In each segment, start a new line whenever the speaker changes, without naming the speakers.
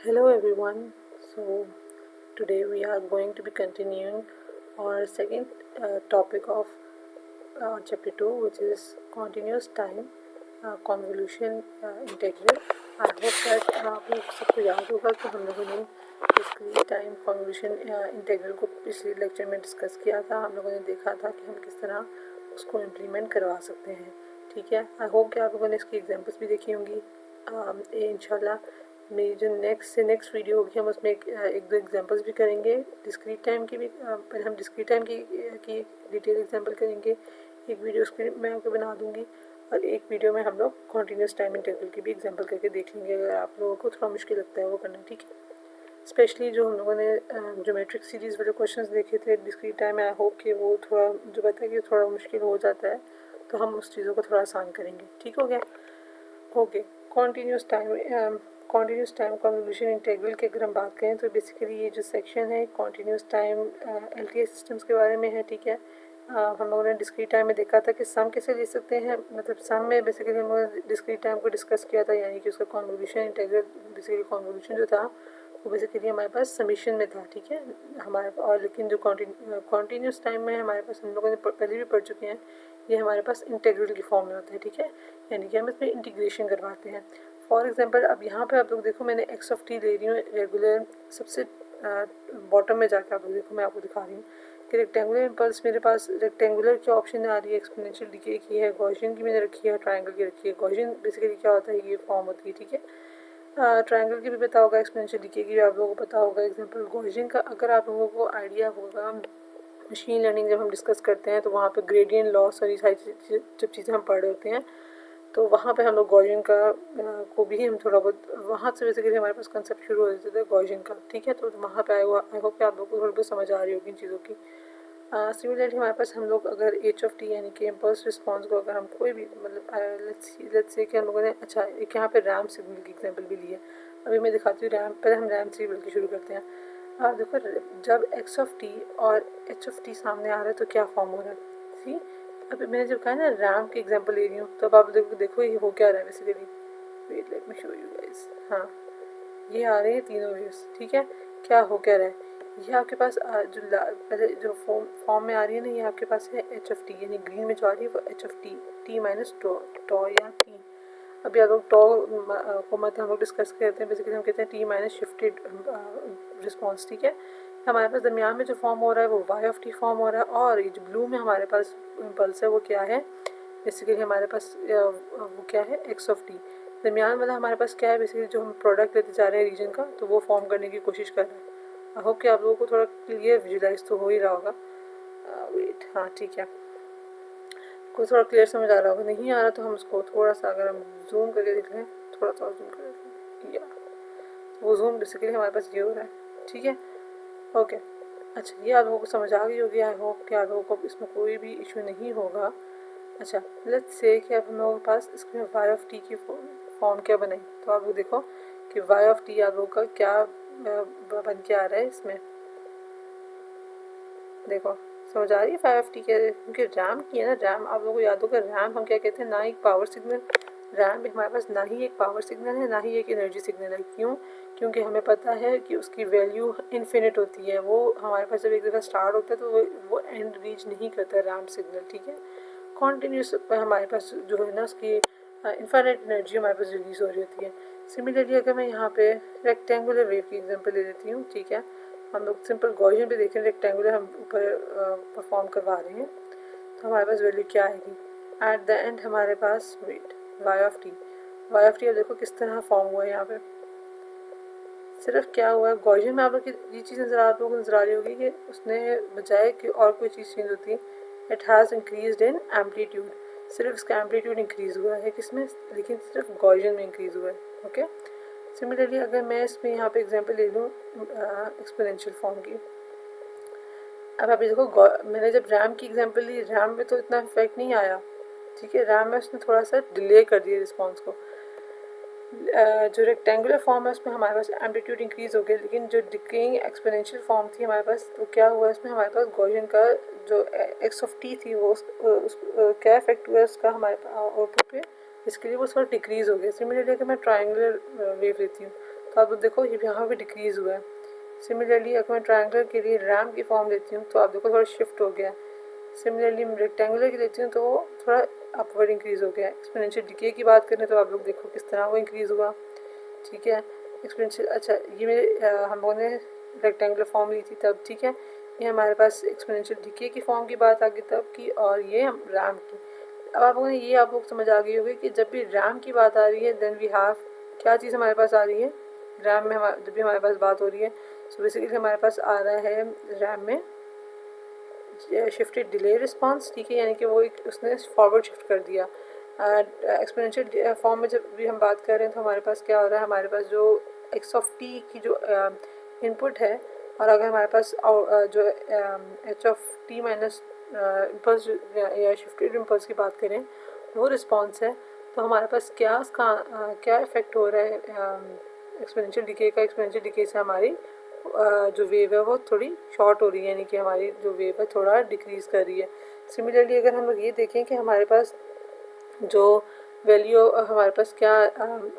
Hello everyone. So today we are going to be continuing our second topic of chapter 2, which is continuous time convolution integral. I hope that आप लोग सबको याद होगा कि हम लोगों ने डिस्क्रीट टाइम कन्वोल्यूशन इंटीग्रल को पिछले लेक्चर में डिस्कस किया था। हम लोगों ने देखा था कि हम किस तरह उसको इम्प्लीमेंट करवा सकते हैं। ठीक है, आई होप कि आप लोगों ने इसकी एग्जांपल्स भी देखी होंगी। इंशाल्लाह मेरी जो नेक्स्ट वीडियो होगी हम उसमें एक दो एग्जांपल्स भी करेंगे डिस्क्रीट टाइम की भी। पहले हम डिस्क्रीट टाइम की डिटेल एग्जांपल करेंगे। एक वीडियो स्क्रीन मैं आपको बना दूंगी और एक वीडियो में हम लोग कॉन्टीन्यूस टाइम इंटरवल की भी एग्जांपल करके देख लेंगे अगर आप लोगों को थोड़ा मुश्किल लगता है वो करना। ठीक है, स्पेशली जो हम लोगों ने ज्योमेट्रिक सीरीज़ वाले क्वेश्चंस देखे थे डिस्क्रीट टाइम में, आई होप कि वो थोड़ा जो बताया कि थोड़ा मुश्किल हो जाता है तो हम उस चीज़ों को थोड़ा आसान करेंगे। ठीक हो गया? Okay, continuous time convolution integral की अगर हम बात करें तो बेसिकली ये जो सेक्शन है कॉन्टीन्यूस टाइम एलटीआई सिस्टम्स के बारे में है। ठीक है, हम लोगों ने डिस्क्रीट टाइम में देखा था कि सम कैसे ले सकते हैं। मतलब सम में बेसिकली हम लोगों ने डिस्क्रीट टाइम को डिस्कस किया था, यानी कि उसका कन्वोल्यूशन इंटीग्रल बेसिकली कन्वोल्यूशन जो था वो बेसिकली हमारे पास समीशन में था। ठीक है, हमारे और लेकिन जो कॉन्टीन्यूस टाइम में हमारे पास हम लोगों ने पहले भी पढ़ चुके हैं, ये हमारे पास इंटीग्रल की फॉर्म में होता है। ठीक है, यानी कि हम इसमें इंटीग्रेशन करवाते हैं। फॉर एग्जांपल अब यहाँ पे आप लोग देखो, मैंने एक्स ऑफ टी ले रही हूँ रेगुलर, सबसे बॉटम में जाकर आप लोग देखो, मैं आपको दिखा रही हूँ कि रेक्टेंगुलर इम्पल्स मेरे पास रेक्टेंगुलर की ऑप्शन आ रही है, एक्सपोनेंशियल डिके की है, गॉसियन की मैंने रखी है, ट्रायंगल की रखी है। गॉसियन बेसिकली क्या होता है, ये फॉर्म होती है। ठीक है, ट्रायंगल की भी पता होगा, एक्सपोनेंशियल डिके की भी आप लोगों को पता होगा। एग्जांपल गॉसियन का अगर आप लोगों को आइडिया होगा, मशीन लर्निंग जब हम डिस्कस करते हैं तो वहाँ पे ग्रेडियंट लॉस और ये सारी जब चीज़ें हम पढ़ रहे होते हैं तो वहाँ पे हम लोग गॉसियन का को भी हम थोड़ा बहुत वहाँ से बेसिकली हमारे पास कंसेप्ट शुरू हो जाते थे गॉसियन का। ठीक है, तो वहाँ पे आई होप कि आप लोगों को थोड़ी बहुत समझ आ रही होगी इन चीज़ों की। सिमिलरली हमारे पास हम लोग अगर एच ऑफ टी यानी कि इम्पल्स रिस्पॉन्स को अगर हम कोई भी मतलब लेट्स से कि हम लोगों ने अच्छा एक यहाँ पे रैम सिग्नल की एग्जांपल भी ली है। अभी मैं दिखाती हूँ रैम, पहले हम रैम सिग्नल की शुरू करते हैं। आप देखो जब एक्स ऑफ टी और एच ऑफ टी सामने आ रहा है तो क्या फॉर्म हो रहा है। सी, अभी मैंने जब कहा ना रैम की एग्जांपल ले रही हूँ तो अब आप देखो ये हो क्या रहा है basically. Wait let me show you guys. हाँ, ये आ रहे हैं तीनों वेव्स। ठीक है, क्या हो क्या रहा है, ये आपके पास पहले जो फॉर्म में आ रही है ना, ये आपके पास है एच ऑफ टी, यानी ग्रीन में जो आ रही है वो H of T, T minus tau या टी। अभी आप लोग टॉ को मत हम लोग डिस्कस करते हैं, बेसिकली हम कहते हैं टी माइनस शिफ्टेड रिस्पॉन्स। ठीक है, हमारे पास दरमियान में जो फॉर्म हो रहा है वो वाई ऑफ टी फॉर्म हो रहा है, और ये जो ब्लू में हमारे पास इम्पल्स है वो क्या है, बेसिकली हमारे पास वो क्या है, एक्स ऑफ टी। दरमियान वाला हमारे पास क्या है, बेसिकली जो हम प्रोडक्ट लेते जा रहे हैं रीजन का, तो वो फॉर्म करने की कोशिश कर रहे हैं। आई होप कि आप लोगों को थोड़ा क्लियर विजुलाइज तो हो ही रहा होगा। वेट, हाँ ठीक है, कोई थोड़ा क्लियर समझ आ रहा होगा, नहीं आ रहा तो हम उसको थोड़ा सा अगर हम जूम करके देख लें, थोड़ा सा जूम कर देख लें, या वो जूम बेसिकली हमारे पास ये हो रहा है। ठीक है, ओके, अच्छा ये आप लोगों को समझ आ गई होगी। आई होप कि आप लोगों को इसमें कोई भी इशू नहीं होगा। अच्छा, लेट्स से कि अब हम लोगों के पास इसमें वाई ऑफ टी की फॉर्म क्या बनाई, तो आप लोग देखो कि वाई ऑफ टी आप लोगों का क्या बन के आ रहा है इसमें। देखो समझ आ रही है वाई ऑफ टी क्या है, क्योंकि रैम की है ना, रैम आप लोगों को याद होगा, रैम हम क्या कहते हैं, ना एक पावर सिग्नल, रैम हमारे पास ना ही एक पावर सिग्नल है ना ही एक एनर्जी सिग्नल है। क्यों? क्योंकि हमें पता है कि उसकी वैल्यू इन्फिनिट होती है, वो हमारे पास जब एक दफ़ा स्टार्ट होता है तो वो एंड रीच नहीं करता रैम सिग्नल। ठीक है, कॉन्टीन्यूस हमारे पास जो है ना उसकी इन्फाइनाइट एनर्जी हमारे पास रिलीज हो रही होती है। सिमिलरली अगर मैं यहाँ पे रेक्टेंगुलर वेव की एग्जांपल ले लेती हूँ, ठीक है, हम लोग सिंपल गॉसियन पे देखें, रेक्टेंगुलर हम ऊपर परफॉर्म करवा रहे हैं, तो हमारे पास वैल्यू क्या आएगी एट द एंड, हमारे पास wait Y of T. Y of T अब देखो किस तरह फॉर्म हुआ है यहाँ पे, सिर्फ क्या हुआ है गॉसियन में आप लोग की ये चीज़ आप लोगों को नजर आ रही होगी कि उसने बजाय कि और कोई चीज़ चेंज होती है, it has increase in amplitude, सिर्फ इसका एम्पलीट्यूड इंक्रीज़ हुआ है किसमें, लेकिन सिर्फ गॉसियन में इंक्रीज़ हुआ है। ओके, सिमिलरली अगर मैं इसमें यहाँ पे एग्जांपल ले लूँ एक्सपोनेंशियल फॉर्म की, अब आप देखो मैंने जब रैम की एग्जांपल ली, रैम में तो इतना इफेक्ट नहीं आया। ठीक है, रैम में उसने थोड़ा सा डिले कर दिया रिस्पॉन्स को। जो रेक्टेंगुलर फॉर्म है उसमें हमारे पास एम्पलीट्यूड इंक्रीज़ हो गया, लेकिन जो डिकेइंग एक्सपोनेंशियल फॉर्म थी हमारे पास, तो क्या हुआ इसमें हमारे पास गॉसियन का जो एक्स ऑफ टी थी वो क्या इफेक्ट हुआ उसका हमारे आउटपुट पे, इसके लिए वो थोड़ा डिक्रीज़ हो गया। सिमिलरली अगर मैं ट्रायंगुलर वेव लेती हूँ तो आप देखो ये यहाँ पे डिक्रीज़ हुआ है। सिमिलरली अगर मैं ट्रायंगुलर के लिए रैम की फॉर्म लेती हूँ तो आप देखो थोड़ा शिफ्ट हो गया। सिमिलरली मैं रेक्टेंगुलर की लेती हूँ तो वो थोड़ा अपवर्ड इंक्रीज़ हो गया। एक्सपोनेंशियल डिके की बात करें तो आप लोग देखो किस तरह वो इंक्रीज़ हुआ, ठीक है। एक्सपोनेंशियल, अच्छा ये मेरे हम लोगों ने रेक्टेंगुलर फॉर्म ली थी तब, ठीक है। ये हमारे पास एक्सपोनेंशियल डिके की फॉर्म की बात आ गई तब की, और ये हम रैम की। अब आप लोगों ने ये आप लोग समझ आ गई होगी कि जब भी रैम की बात आ रही है देन वी हैव क्या चीज़ हमारे पास आ रही है रैम में, जब भी हमारे पास बात हो रही है। सो बेसिकली हमारे पास आ रहा है रैम में शिफ्टेड डिले रिस्पांस, ठीक है, यानी कि वो एक उसने फॉरवर्ड शिफ्ट कर दिया। एक्सपोनेंशियल फॉर्म में जब भी हम बात कर रहे हैं तो हमारे पास क्या हो रहा है, हमारे पास जो एक्स ऑफ टी की जो इनपुट है, और अगर हमारे पास जो h of T minus impulse या शिफ्टेड इम्पल्स की बात करें वो रिस्पॉन्स है, तो हमारे पास क्या उसका क्या इफ़ेक्ट हो रहा है एक्सपोनेंशियल डिके का। एक्सपोनेंशियल डिके से हमारी जो वेव है वो थोड़ी शॉर्ट हो रही है, यानी कि हमारी जो वेव है थोड़ा डिक्रीज़ कर रही है। सिमिलरली अगर हम लोग ये देखें कि हमारे पास जो वैल्यू हमारे पास क्या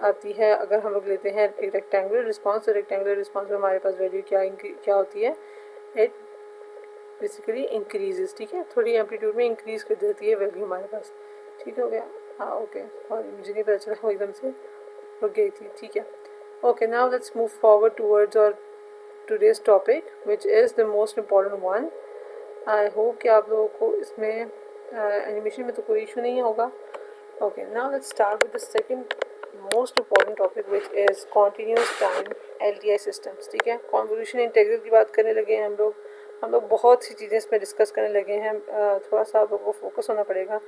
आती है, अगर हम लोग लेते हैं एक रेक्टेंगुलर रिस्पांस, तो रेक्टेंगुलर रिस्पांस में हमारे पास वैल्यू क्या होती है, इट बेसिकली इंक्रीजेस, ठीक है, थोड़ी एम्पलीट्यूड में इंक्रीज़ कर देती है वैल्यू हमारे पास, ठीक हो गया। हाँ ओके, और मुझे नहीं पता चला वो एकदम से रुक गई थी, ठीक है। Okay, now let's move forward towards और today's topic which is the most important one. I hope कि आप लोगों को इसमें एनिमेशन में तो कोई इशू नहीं होगा। Okay, now let's start with the second most important topic which is continuous time LTI systems, ठीक है। कॉन्वोल्यूशन इंटीग्रल की बात करने लगे हैं हम लोग बहुत सी चीज़ें इसमें डिस्कस करने लगे हैं। थोड़ा सा आप लोगों को फोकस होना पड़ेगा।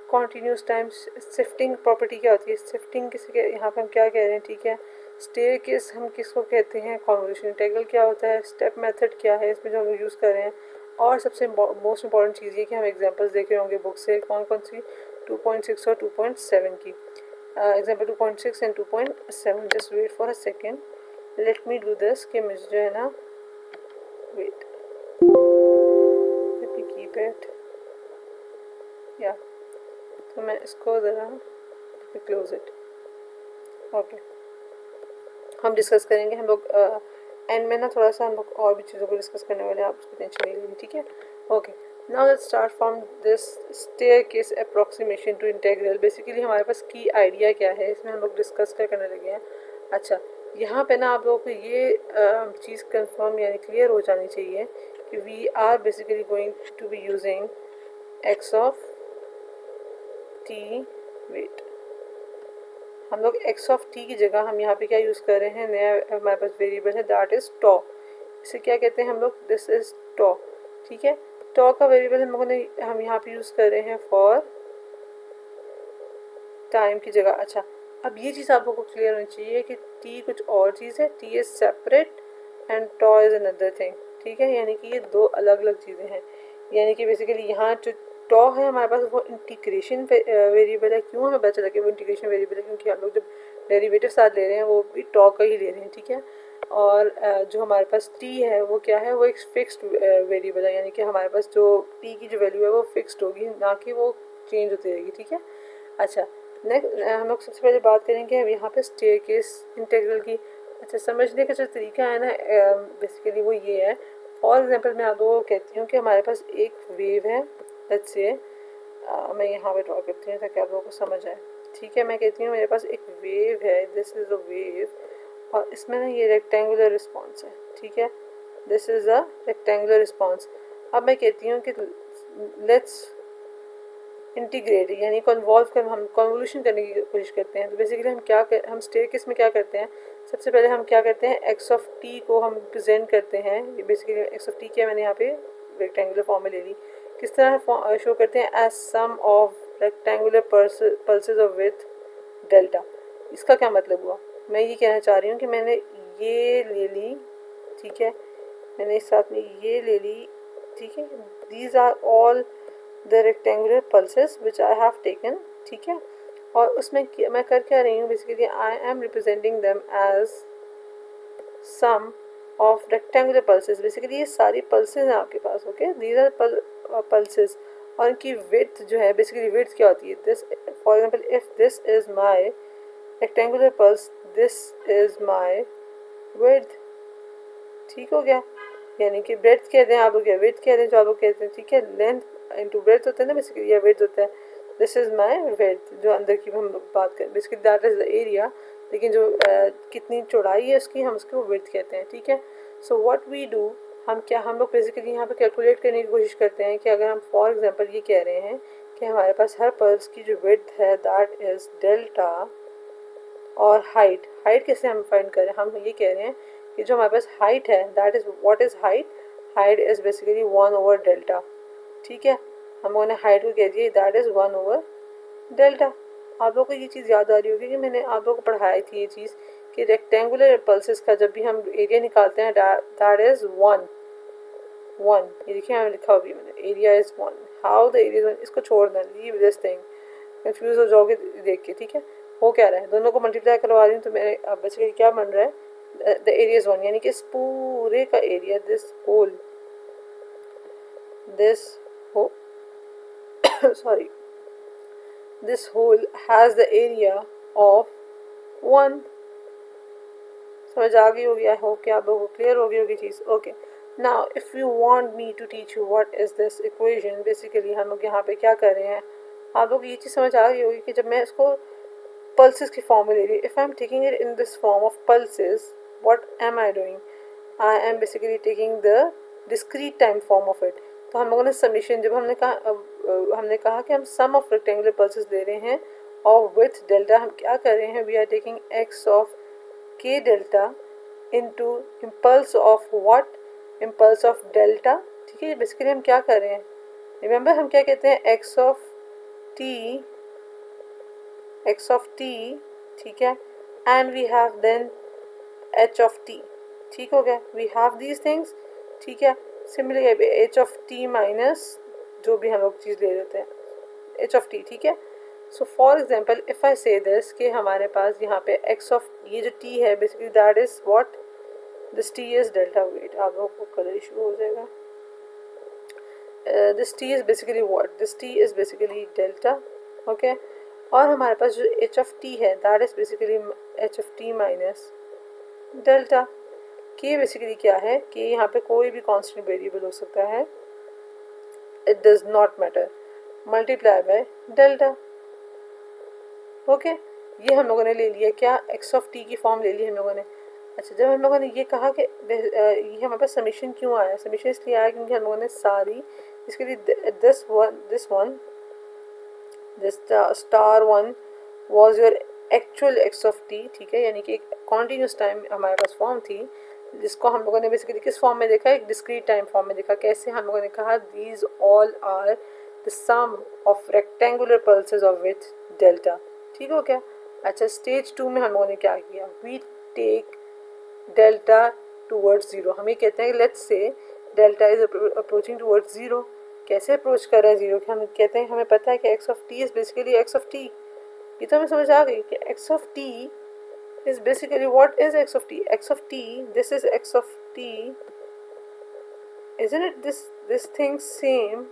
कॉन्टीन्यूस टाइम शिफ्टिंग प्रॉपर्टी क्या होती है, शिफ्टिंग किसी के यहाँ पे हम क्या कह रहे हैं, ठीक है। स्टेयरकेस हम किसको कहते हैं, कॉन्वोल्यूशन इंटीग्रल क्या होता है, स्टेप मेथड क्या है इसमें जो हम यूज़ कर रहे हैं, और सबसे मोस्ट इंपॉर्टेंट चीज़ ये कि हम एग्जांपल्स देख रहे होंगे बुक से कौन कौन सी 2.6 और 2.7 की। Example 2.6 and 2.7, just wait for a second, let me do this कि मुझे जो है ना, wait, let me keep it, या तो मैं इसको ज़रा क्लोज इट। ओके, हम डिस्कस करेंगे हम लोग एंड में ना, थोड़ा सा हम लोग और भी चीज़ों को डिस्कस करने वाले हैं, आप उसको टेंशन नहीं लेनी, ठीक है। Okay, now let's start from this staircase approximation to integral. Basically हमारे पास की आइडिया क्या है इसमें हम लोग डिस्कस करने लगे हैं। अच्छा, यहाँ पे ना आप लोगों को ये चीज़ कंफर्म यानी क्लियर हो जानी चाहिए कि we are basically going to be using x of t, wait, हम लोग एक्स ऑफ टी की जगह हम यहाँ पे क्या यूज़ कर रहे हैं, नया हमारे पास वेरिएबल है दैट इज़ टॉ। इसे क्या कहते हैं हम लोग, दिस इज़ टॉ, ठीक है। टॉ का वेरिएबल हम यहाँ पे यूज़ कर रहे हैं फॉर टाइम की जगह। अच्छा, अब ये चीज़ आप लोगों को क्लियर होनी चाहिए कि टी कुछ और चीज़ है, t is separate and tau is another thing, ठीक है। यानी कि ये दो अलग अलग चीज़ें हैं। यानी कि बेसिकली यहाँ जो टॉ है हमारे पास वो इंटीग्रेशन वेरिएबल है। क्यों हमें पता चला कि वो इंटीग्रेशन वेरिएबल है, क्योंकि हम लोग जब डेरिवेटिव साथ ले रहे हैं वो भी टॉ का ही ले रहे हैं, ठीक है। और जो हमारे पास टी है वो क्या है, वो एक फिक्स्ड वेरिएबल है, यानी कि हमारे पास जो टी की जो वैल्यू है वो फिक्स्ड होगी, ना कि वो चेंज होती रहेगी, ठीक है। अच्छा, नेक्स्ट हम लोग सबसे पहले बात करेंगे अब यहाँ पे स्टेयरकेस इंटीग्रल की। अच्छा, समझने का जो तरीका है ना बेसिकली वो ये है। फॉर एग्जांपल मैं आप लोगों को कहती हूँ कि हमारे पास एक वेव है, लेट्स से मैं यहाँ पे ड्रॉ करती हूँ ताकि आप लोगों को समझ आए, ठीक है। मैं कहती हूँ मेरे पास एक वेव है, दिस इज़ अ वेव, और इसमें ना ये रेक्टेंगुलर रिस्पॉन्स है, ठीक है, this is a rectangular response. अब मैं कहती हूँ कि लेट्स इंटीग्रेट यानी कन्वॉल्व कर, हम कन्वोल्यूशन करने की कोशिश करते हैं। तो बेसिकली हम स्टेयरकेस में क्या करते हैं, सबसे पहले हम क्या करते हैं, एक्स ऑफ टी को हम प्रेजेंट करते हैं। बेसिकली एक्स ऑफ टी क्या मैंने यहाँ पे रेक्टेंगुलर फॉर्म में ले ली, किस तरह शो करते हैं, as sum of rectangular pulses of with delta. इसका क्या मतलब हुआ, मैं ये कहना चाह रही हूँ कि मैंने ये ले ली, ठीक है, मैंने इस साथ में ये ले ली, ठीक है, these are all the rectangular pulses which I have taken, ठीक है। और उसमें मैं कर क्या रही हूँ, basically I am representing them as sum of rectangular pulses. Basically ये सारी पल्सेस हैं आपके पास, ओके, दीज आर पल्सेस, और इनकी विड्थ जो है, बेसिकली विड्थ क्या होती है, this for example if this is my rectangular pulse, this is my width, ठीक हो गया। यानी कि ब्रेड्थ कह दें आप लोग या विड्थ कह दें जो आप लोग कहते हैं, ठीक है। लेंथ इंटू ब्रेड्थ होता है ना बेसिकली, या विड्थ होता है। दिस इज़ माई विड्थ, जो अंदर की हम लोग बात करें basically that is the area, लेकिन जो कितनी चौड़ाई है उसकी हम उसको विड्थ कहते हैं, ठीक है। सो व्हाट वी डू, हम लोग बेसिकली यहाँ पे कैलकुलेट करने की कोशिश करते हैं कि अगर हम फॉर एग्जांपल ये कह रहे हैं कि हमारे पास हर पल्स की जो विड्थ है दैट इज़ डेल्टा, और हाइट कैसे हम फाइंड करें, हम ये कह रहे हैं कि जो हमारे पास हाइट है that is what is height is basically 1/डेल्टा, ठीक है। हम लोगों ने हाइट को कह दिया दैट इज़ 1/डेल्टा। आप लोगों को ये चीज़ याद आ रही होगी कि मैंने आप लोगों को पढ़ाई थी ये चीज़ कि रेक्टेंगुलर पल्सेस का जब भी हम एरिया निकालते हैं दैट इज़ 1, ये देखिए यहाँ लिखा हुआ भी मैंने, area is 1। How the area is 1, इसको छोड़ दें, लीव दिस थिंग, कंफ्यूज हो जाओगे देख के, ठीक है। हो क्या रहा है, दोनों को मल्टीप्लाई करवा रही हूँ तो मेरे अब बेसिकली क्या बन रहा है, द एरिया इज़ 1, यानी कि इस पूरे का area, this whole sorry, this whole has the area of 1। समझ आ गई होगी, आई होप कि आप लोगों को क्लियर हो गई होगी चीज़। Okay, now if you want me to teach you what is this equation, basically हम लोग यहाँ पे क्या कर रहे हैं, आप लोग ये चीज़ समझ आ गई होगी कि जब मैं इसको pulses की फॉर्म में ले रही हूँ, if I am taking it in this form of pulses, what am I doing, I am basically taking the discrete time form of it. तो हम लोगों ने समीशन, जब हमने कहा कि हम सम ऑफ रेक्टेंगुलर पल्सेस ले रहे हैं और विथ डेल्टा, हम क्या कर रहे हैं, we are taking X of K delta into impulse of what, impulse of delta, ठीक है। बेसिकली हम क्या कर रहे हैं, रिमेंबर हम क्या कहते हैं, एक्स ऑफ टी, ठीक है, and we have then h of t, ठीक हो गया, वी हैव दीज थिंग्स, ठीक है। Similarly h of T minus जो भी हम लोग चीज़ ले लेते हैं एच ऑफ टी, ठीक है। So for example if I से दिस कि हमारे पास यहाँ पे एक्स ऑफ, ये जो टी है basically that is what, this t is delta, wait आप लोगों को कलर इशू हो जाएगा, this t is basically what, this t is basically delta, okay. और हमारे पास जो एच ऑफ टी है that is basically h of T minus delta. के बेसिकली क्या है, कि यहाँ पे कोई भी कांस्टेंट वेरिएबल हो सकता है, it does not matter, multiply by delta, okay. ये हम लोगों ने ले लिया क्या, एक्स ऑफ टी की फॉर्म ले ली हम लोगों ने। अच्छा, जब हम लोगों ने ये कहा कि ये हमारे पास समीशन क्यों आया, समीशन इसलिए आया क्योंकि हम लोगों ने सारी इसके लिए this star one was your actual x of t, ठीक है, यानी कि एक कॉन्टीन्यूस टाइम हमारे पास फॉर्म थी जिसको हम लोगों ने बेसिकली किस फॉर्म में देखा, एक डिस्क्रीट टाइम फॉर्म में देखा। कैसे, हम लोगों ने कहा these all are the sum of rectangular pulses of with delta, ठीक हो क्या। अच्छा, स्टेज 2 में हम लोगों ने क्या किया, we take delta towards zero, हम ये कहते हैं let's say delta is approaching towards zero. कैसे अप्रोच कर रहा है ज़ीरो, कि हम कहते हैं हमें पता है कि x of T is basically x of T, ये तो हमें समझ आ गई कि x of T is basically what is x of t, x of t, this is x of t, isn't it this thing same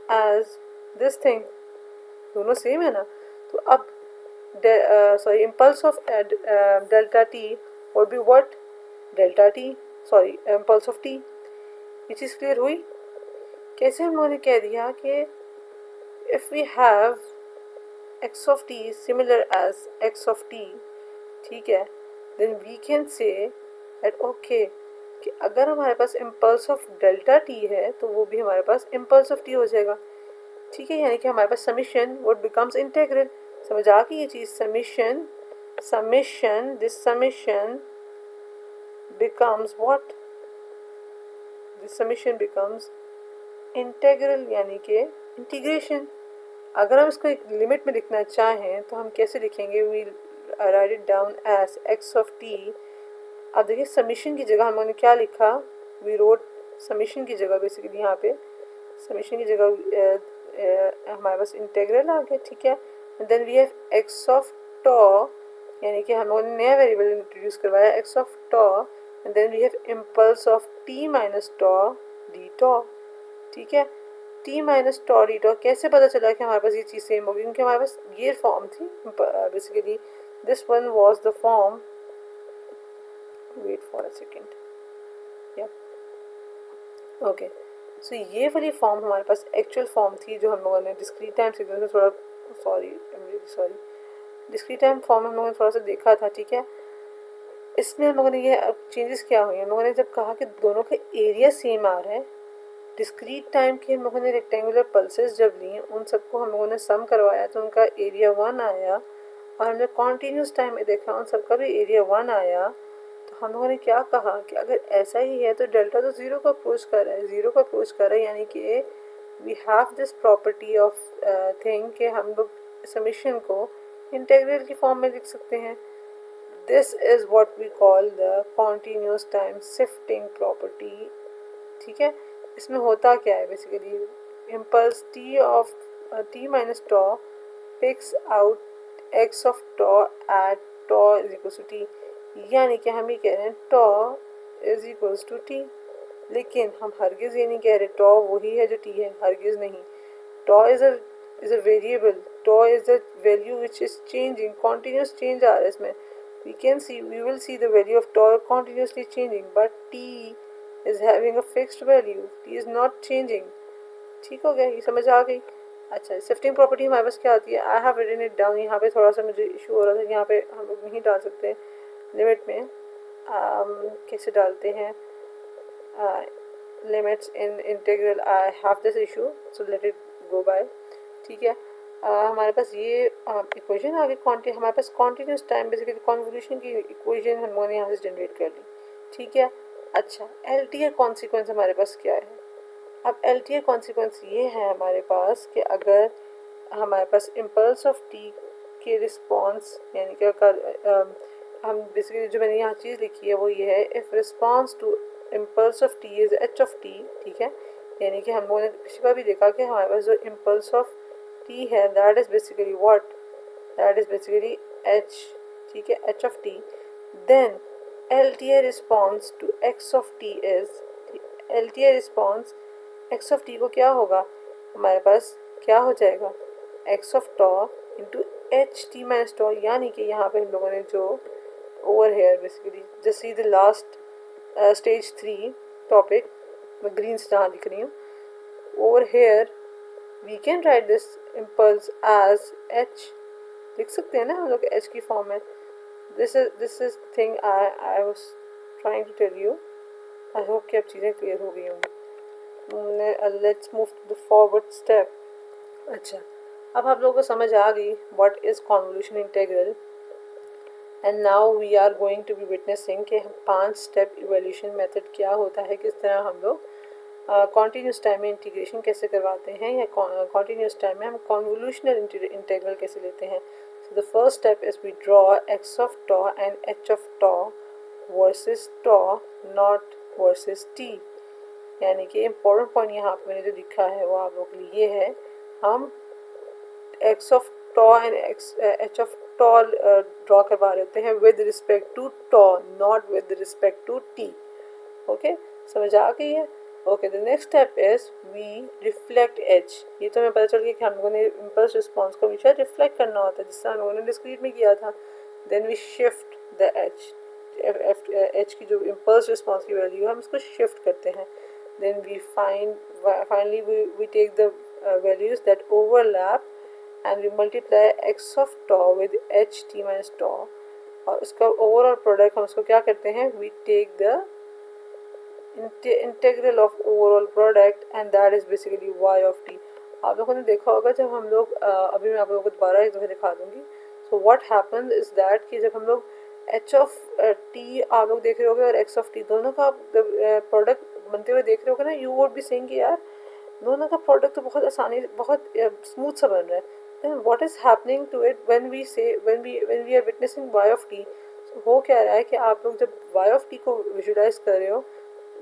as this thing, दोनों same है ना। तो अब sorry impulse of delta T would be what, delta T, sorry impulse of T. ये चीज़ clear हुई। कैसे हम लोगों ने कह दिया कि if we have x of t similar as x of t, ठीक है, then we can say that okay कि अगर हमारे पास इम्पल्स ऑफ डेल्टा टी है तो वो भी हमारे पास इम्पल्स ऑफ टी हो जाएगा, ठीक है। यानी कि हमारे पास समीशन व्हाट बिकम्स इंटीग्रल, समझ आ गई ये चीज़, summation this summation becomes what, this summation becomes integral, यानी कि इंटीग्रेशन। अगर हम इसको एक लिमिट में लिखना चाहें तो हम कैसे लिखेंगे, we write it down as x of T. अब देखिए समीशन की जगह हम लोगों ने क्या लिखा, वी रोट समीशन की जगह बेसिकली यहाँ पे समीशन की जगह हमारे पास इंटीग्रल आ गया, ठीक है। Then we have X of tau, यानी कि हम लोगों ने नया वेरिएबल इंट्रोड्यूस करवाया X of tau, and then we have impulse of T minus tau D tau, ठीक है। T minus tau D tau, कैसे पता चला कि हमारे पास ये चीज़ सेम होगी, क्योंकि हमारे पास ये फॉर्म थी basically, this one was the form wait for a second, या ओके। सो ये वाली फॉर्म हमारे पास एक्चुअल फॉर्म थी जो हम लोगों ने डिस्क्रीट टाइम सिग्नल में थोड़ा, सॉरी डिस्क्रीट टाइम फॉर्म हम लोगों ने थोड़ा सा देखा था, ठीक है। इसमें हम लोगों ने ये अब चेंजेस क्या हुए, हम लोगों ने जब कहा कि दोनों के एरिया सेम आ रहे हैं, डिस्क्रीट टाइम की हम लोगों ने रेक्टेंगुलर पल्सेस जब ली उन सबको हम लोगों ने सम करवाया तो उनका एरिया 1 आया, और हमने कॉन्टीन्यूस टाइम में देखा उन सबका भी एरिया 1 आया। तो हम लोगों ने क्या कहा कि अगर ऐसा ही है तो डेल्टा तो ज़ीरो को अप्रोच कर रहा है, ज़ीरो को अप्रोच कर रहा है, यानी कि we have this property of thing कि हम लोग समीशन को इंटीग्रल की फॉर्म में लिख सकते हैं। This is what we call the continuous time shifting property, ठीक है। इसमें होता क्या है basically, impulse t of T minus tau picks out x of tau at tau is equals to t, यानी कि हम ये कह रहे हैं tau is equals to t, लेकिन हम हरगिज़ ये नहीं कह रहे टॉ वही है जो टी है, हरगिज़ नहीं। Tau is a variable, tau is a value which is changing, continuous change आ रहा है इसमें। we will see the value of tau continuously changing, but t is having a fixed value, t is not changing। ठीक हो गया, ये समझ आ गई। अच्छा, शिफ्टिंग प्रॉपर्टी हमारे पास क्या आती है, I have written it down, यहाँ पे थोड़ा सा मुझे इशू हो रहा था, यहाँ पे हम लोग नहीं डाल सकते लिमिट में, कैसे डालते हैं limits in integral, I have this issue, so let it go by, ठीक है। हमारे पास ये इक्वेशन आ गई, हमारे पास कॉन्टीन्यूस टाइम बेसिकली कॉन्वोल्यूशन की इक्वेशन हम लोगों ने यहाँ से जनरेट कर ली, ठीक है। अच्छा, एल टी ए कॉन्सिक्वेंस हमारे पास क्या है, अब एल टी ए कॉन्सिक्वेंस ये है हमारे पास कि अगर हमारे पास इम्पल्स ऑफ टी के रिस्पॉन्स, यानी कि हम बेसिकली जो मैंने यहाँ चीज़ लिखी है वो ये है, if response to impulse of T is h of t, ठीक है। यानी कि हम लोगों ने पिछली बार भी देखा कि हमारे पास जो इम्पल्स ऑफ टी है that is basically what, that is basically H, ठीक है, H of T. Then L T A response to X of T is, L T A response X of T को क्या होगा, हमारे पास क्या हो जाएगा, X of tau into H T minus tau, यानी कि यहाँ पे हम लोगों ने जो over here basically just see the last stage 3 topic, मैं ग्रीन से जहाँ दिख रही हूँ, over here we can write this impulse as h, लिख सकते हैं ना हम लोग एच की फॉर्म में। This is thing I was trying to tell you, I hope कि अब चीज़ें क्लियर हो गई होंगी। Let's move to the forward step. अच्छा, अब आप लोगों को समझ आ गई what is convolution integral, and now we are going to be witnessing कि हम 5 स्टेप इवोल्यूशन मेथड क्या होता है, किस तरह हम लोग कॉन्टीन्यूस टाइम में इंटीग्रेशन कैसे करवाते हैं, या कॉन्टीन्यूस टाइम में हम कॉन्वोल्यूशनल इंटीग्रल कैसे लेते हैं। So the first step is we draw x of tau and h of tau versus tau not versus t, यानी कि इम्पोर्टेंट पॉइंट यहाँ पर मैंने जो लिखा है वो आप लोगों के लिए ये है, हम x of tau and h of tau draw करवा रहे होते हैं with respect to tau, not with respect to t. Okay, समझ आ गई है। Okay, the next step is we reflect h, ये तो हमें पता चल गया कि हम लोगों ने इम्पल्स रिस्पॉन्स को हमेशा रिफ्लेक्ट करना होता है, जिससे हम लोगों ने डिस्क्रीट में किया था। Then we shift the h, h की जो इम्पल्स रिस्पॉन्स की वैल्यू है हम इसको शिफ्ट करते हैं। Then we finally we take the values that overlap and we multiply x of tau with h t minus tau, और इसका ओवरऑल प्रोडक्ट हम उसको क्या करते हैं, we take the integral of overall product and that is basically y of t। आप लोगों ने देखा होगा जब हम लोग अभी मैं आप लोगों को दोबारा एक दफ़ा दिखा दूंगी। so what happens is that कि जब हम लोग h of t आप लोग देख रहे होगे और x of t दोनों का प्रोडक्ट बनते हुए देख रहे होगे ना, you would be saying कि यार दोनों का प्रोडक्ट तो बहुत आसानी, बहुत स्मूथ सा बन रहा है। then what is happening to it when we say when we are witnessing y of t, so हो क्या रहा है कि आप लोग जब y of t को विजुलाइज कर रहे हो,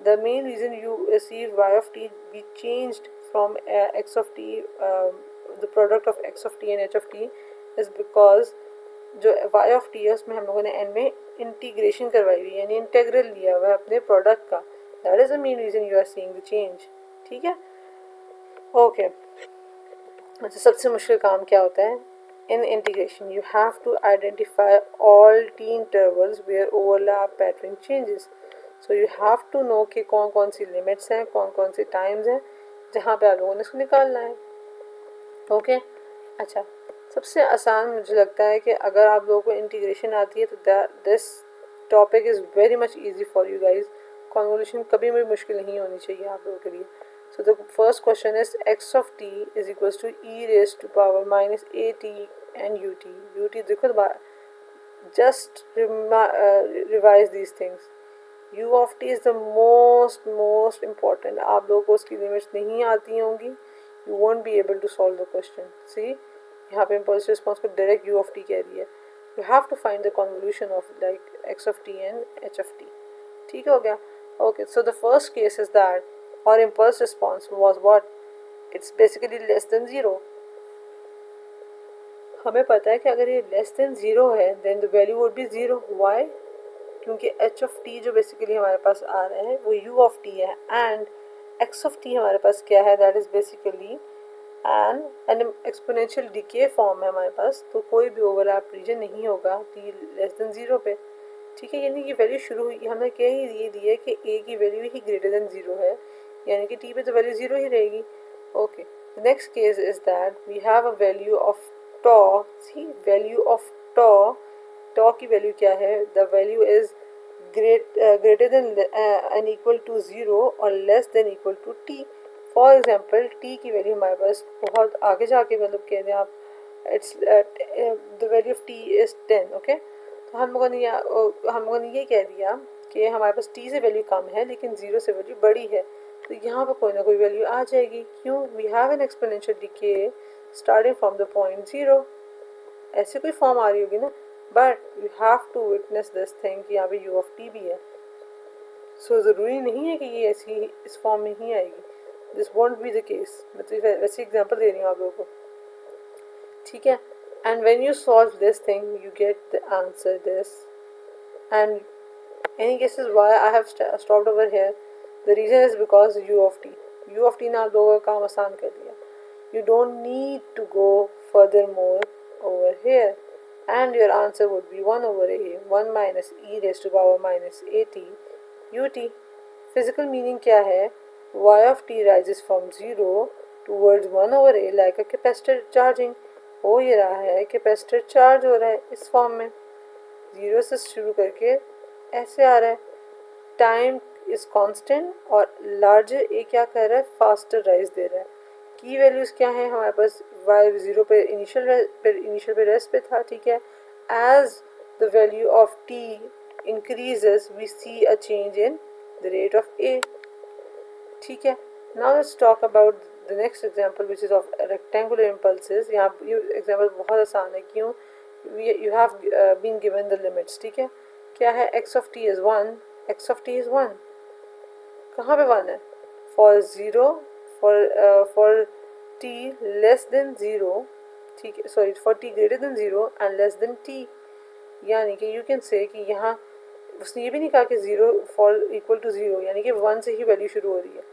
the main reason you see y of t be changed from x of t, the product of x of t and h of t is because जो y of t है उसमें हम लोगों ने n में इंटीग्रेशन करवाई हुई है, यानी इंटेग्रल लिया हुआ है अपने प्रोडक्ट का, that is the main reason you are seeing the change। ठीक है, ओके। अच्छा, सबसे मुश्किल काम क्या होता है, in integration you have to identify all t intervals where overlap pattern changes. So you have to know कि कौन कौन सी लिमिट्स हैं, कौन कौन सी टाइम्स हैं जहाँ पे आप लोगों ने इसको निकालना है. ओके अच्छा, सबसे आसान मुझे लगता है कि अगर आप लोगों को इंटीग्रेशन आती है तो this topic is very much easy for you guys. Convolution कभी भी मुश्किल नहीं होनी चाहिए आप लोगों के लिए. So the first question is x of t is equals to e raised to power minus at and ut. Ut देखो just revise these things. u of t is the most important. आप लोगों को उसकी limits नहीं आती होंगी. You won't be able to solve the question. See, यहाँ पे impulse response को direct u of t कह रही है. You have to find the convolution of like x of t and h of t. ठीक हो गया? Okay, so the first case is that our impulse response was what? It's basically less than 0. हमें पता है कि अगर ये less than 0 है then the value would be 0. Why? क्योंकि h of t जो बेसिकली हमारे पास आ रहे हैं वो u of t है and x of t हमारे पास क्या है, that is basically an exponential decay form है हमारे पास. तो कोई भी ओवरलैप रीजन नहीं होगा t लेस देन 0 पे. ठीक है, यानी कि वैल्यू शुरू हुई हमने क्या ही ये दी है कि a की वैल्यू ही ग्रेटर देन 0 है, यानी कि t पे तो वैल्यू 0 ही रहेगी. Okay, next case is that we have a value of tau. See value of tau, tau की वैल्यू क्या है, the value is greater than and equal to 0 और less than equal to t. For example t की value हमारे पास बहुत आगे जाके मतलब कह दें आप, it's the value of t is 10. Okay, तो हम लोगों ने ये कह दिया कि हमारे पास t से वैल्यू कम है लेकिन 0 से वैल्यू बड़ी है, तो यहाँ पर कोई ना कोई वैल्यू आ जाएगी. क्यों? We have an exponential decay starting from the point 0. ऐसे कोई फॉर्म आ रही होगी ना, but you have to witness this thing कि यहाँ पे u ऑफ t भी है. सो ज़रूरी नहीं है कि ये ऐसी इस फॉर्म में ही आएगी. This want be the case. मैं तो वैसे एग्जाम्पल दे रही हूँ आप लोगों को. ठीक है, and when you solve this thing you get the answer this. And any guesses why I have stopped over here? The reason is because u of t ने आप लोगों का काम आसान कर दिया. You don't need to go furthermore over here and your answer would be 1 over a 1 minus e raised to power minus at ut. Physical meaning क्या है? y of t rises from 0 towards 1 over a like a capacitor charging. हो ये रहा है capacitor charge हो रहा है इस फॉर्म में, 0 से शुरू करके ऐसे आ रहा है. टाइम इज कांस्टेंट और लार्जर ए क्या कर रहा है, फास्टर राइज दे रहा है. की वैल्यूज क्या है हमारे पास, वाई 0 पे इनिशियल पे रेस्ट पे था. ठीक है, as the value of T increases we see a change in the rate of A. ठीक है, now let's talk about the next example which is of rectangular impulses. यहाँ ये example बहुत आसान है. क्यों? You have been given the limits. ठीक है, क्या है, x of t is 1. x of t is 1. कहाँ पे 1 है? For 0 for t less than 0. ठीक है, sorry, for t greater than 0 and less than t. यानी कि you can say कि यहाँ उसने ये भी नहीं कहा कि 0 for equal to 0, यानी कि 1 से ही वैल्यू शुरू हो रही है.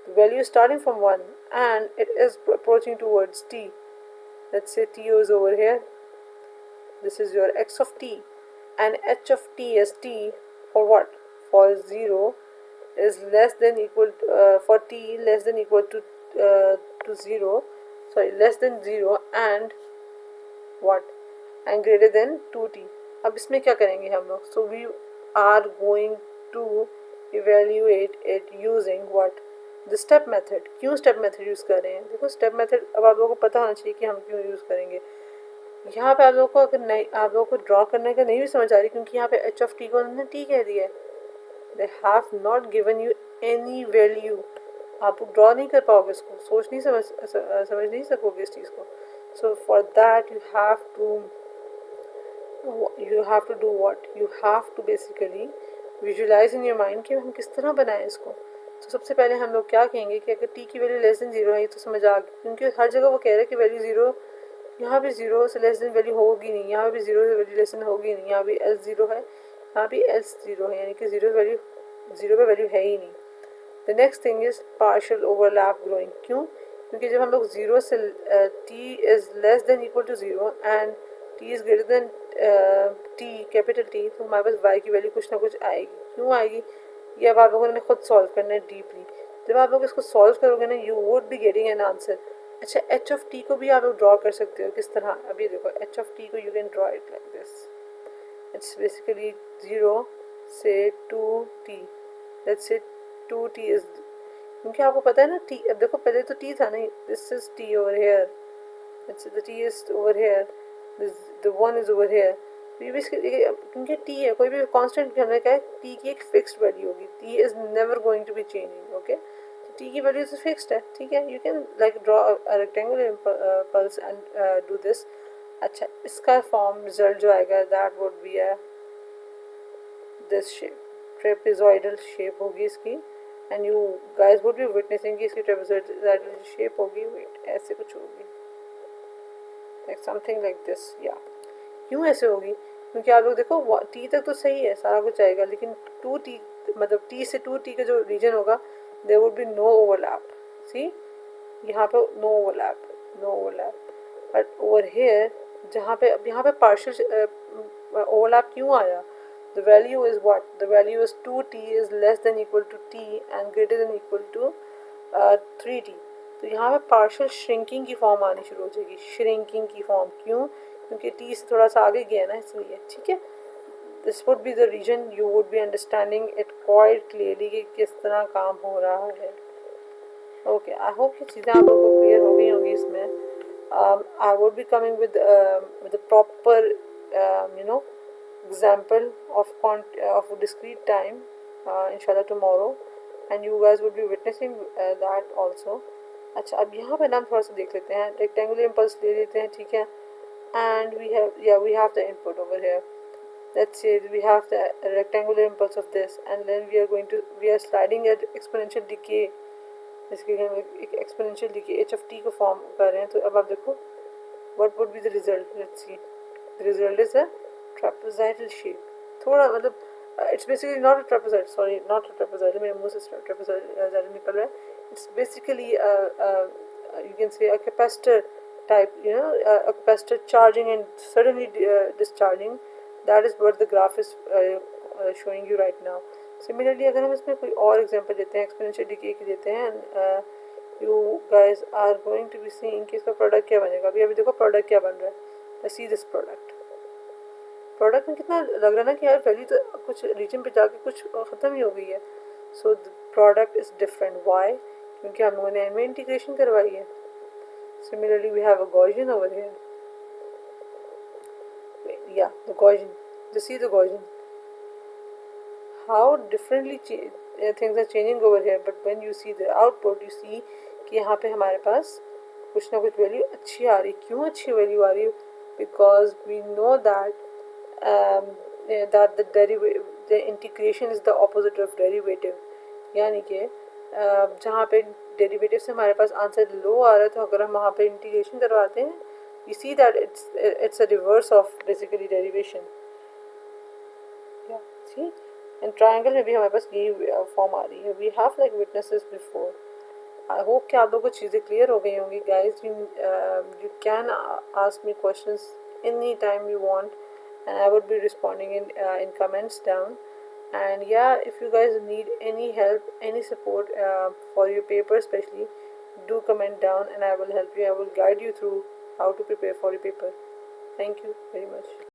The value is starting from 1 and it is approaching towards t. Let's say t is over here. This is your x of t and h of t is t for what? For 0 is less than equal for t less than equal to 0, sorry, less than 0 and what? And greater than 2t. अब इसमें क्या करेंगे हम लोग? So we are going to evaluate it using what? The step method. क्यों step method use कर रहे हैं? देखो स्टेप मेथड अब आप लोगों को पता होना चाहिए कि हम क्यों यूज़ करेंगे. यहाँ पे आप लोगों को अगर नहीं, आप लोगों को ड्रॉ करने का नहीं भी समझ आ रही, क्योंकि यहाँ पे एच ऑफ टी को उन्होंने टी कह दिया है. They have not given you any value. आप ड्रॉ नहीं कर पाओगे इसको, समझ नहीं सकोगे इस चीज़ को. So for that you have to do what? You have to basically visualize in your mind कि हम किस तरह बनाएं इसको. तो सबसे पहले हम लोग क्या कहेंगे कि अगर t की वैल्यू लेस देन 0 है तो समझ आ गई, क्योंकि हर जगह वो कह रहा है कि वैल्यू 0, यहाँ भी 0 से लेस देन वैल्यू होगी नहीं, यहाँ भी 0 से वैल्यू लेस देन होगी नहीं, यहाँ भी एल्स 0 है, यहाँ भी एल्स 0 है, यानी कि 0 पे वैल्यू है ही नहीं. The next thing is partial overlap growing. क्यों? क्योंकि जब हम लोग ज़ीरो से t is less than equal to zero and t is greater than t capital t, तो हमारे पास वाई की वैल्यू कुछ ना कुछ आएगी। क्यों आएगी ये अब आप लोगों ने खुद सॉल्व करना है डीपली। जब आप लोग इसको सॉल्व करोगे ना you would be getting an answer. अच्छा एच ऑफ टी को भी आप लोग ड्रॉ कर सकते हो किस तरह, अभी देखो एच ऑफ टी को you can draw it like this. It's basically 0 से 2t, let's say 2t is, क्योंकि आपको पता है ना टी, अब देखो पहले तो t था नहीं, this is t over here, it's the t is over here, the 1 is over here. तो ये बेसिकली क्योंकि t है, कोई भी कांस्टेंट हमने कहा है t की एक फिक्स्ड वैल्यू होगी, t is never going to be changing, okay. तो t की वैल्यू तो फिक्स्ड है, ठीक है। You can like draw a rectangular pulse and do this. अच्छा इसका फॉर्म रिजल्ट जो आएगा that would be a this shape, trapezoidal shape होगी इसकी, and you guys would be witnessing कि इसकी ट्रेपेजॉइडल शेप होगी, वेट ऐसे कुछ होगी, लाइक समथिंग लाइक दिस, या क्यों ऐसे होगी, क्योंकि आप लोग देखो टी तक तो सही है सारा कुछ आएगा, लेकिन 2t मतलब टी से 2t का जो रीजन होगा there would be no overlap, see यहाँ पे no overlap, no overlap, but over here जहाँ पे, अब यहाँ पे पार्शियल ओवरलैप क्यों आया, the value is what, the value is 2t is less than equal to t and greater than equal to 3t। तो यहाँ पे पार्शियल श्रिंकिंग की फॉर्म आनी शुरू हो जाएगी, श्रिंकिंग की फॉर्म, क्यों, क्योंकि t से थोड़ा सा आगे गया ना इसलिए, ठीक है। This would be the reason, you would be understanding it quite clearly कि किस तरह काम हो रहा है। ओके आई होप ये चीज़ें आप लोगों को क्लियर हो गई होंगी इसमें। I would be coming with proper you know example of discrete time inshallah tomorrow, and you guys would be witnessing that also। अच्छा अब यहाँ पे ना हम थोड़ा सा देख लेते हैं, रेक्टेंगुलर इम्पल्स ले लेते हैं, ठीक है, and we have the input over here, let's say we have the rectangular impulse of this, and then we are sliding at exponential decay, इसके लिए हम एक exponential decay h of t को फॉर्म कर रहे हैं। तो अब आप देखो what would be the result, let's see, the result is a trapezoidal shape, थोड़ा मतलब it's basically not a trapezoid, sorry not a trapezoid, मेरे मुंह से trapezoid निकल रहा है, it's basically you can say a capacitor type, you know, a capacitor charging and suddenly discharging, that is what the graph is showing you right now। Similarly अगर हम इसमें कोई और एग्जांपल लेते हैं, एक्सपोनेंशियल डिके की लेते हैं, you guys are going to be seeing कि इसका प्रोडक्ट क्या बनेगा। अभी देखो प्रोडक्ट क्या बन रहा है, let's see this प्रोडक्ट में कितना लग रहा है ना कि यार वैल्यू तो कुछ रीजन पे जाके कुछ ख़त्म ही हो गई है। So the product is different, Y, क्योंकि हम लोगों ने एन में इंटीग्रेशन करवाई है। Similarly we have a Gaussian over here, या the Gaussian, just see the Gaussian how differently things are changing over here, but when you see the output you see कि यहाँ पे हमारे पास कुछ ना कुछ वैल्यू अच्छी आ रही। क्यों अच्छी वैल्यू आ रही, because we know that that the integration is the opposite of derivative, यानी कि जहाँ पे डेरिवेटिव से हमारे पास आंसर लो आ रहा है, तो अगर हम वहाँ पे इंटीग्रेशन करवाते हैं you see that it's a reverse of basically derivation, yeah, see, and triangle में भी हमारे पास यही फॉर्म आ रही है। we have like witnesses before। I hope कि आप लोगों को चीज़ें क्लियर हो गई होंगी guys। You can ask me questions any time you want, and I would be responding in comments down। And yeah, if you guys need any help, any support for your paper especially, do comment down and I will help you, I will guide you through how to prepare for your paper। Thank you very much।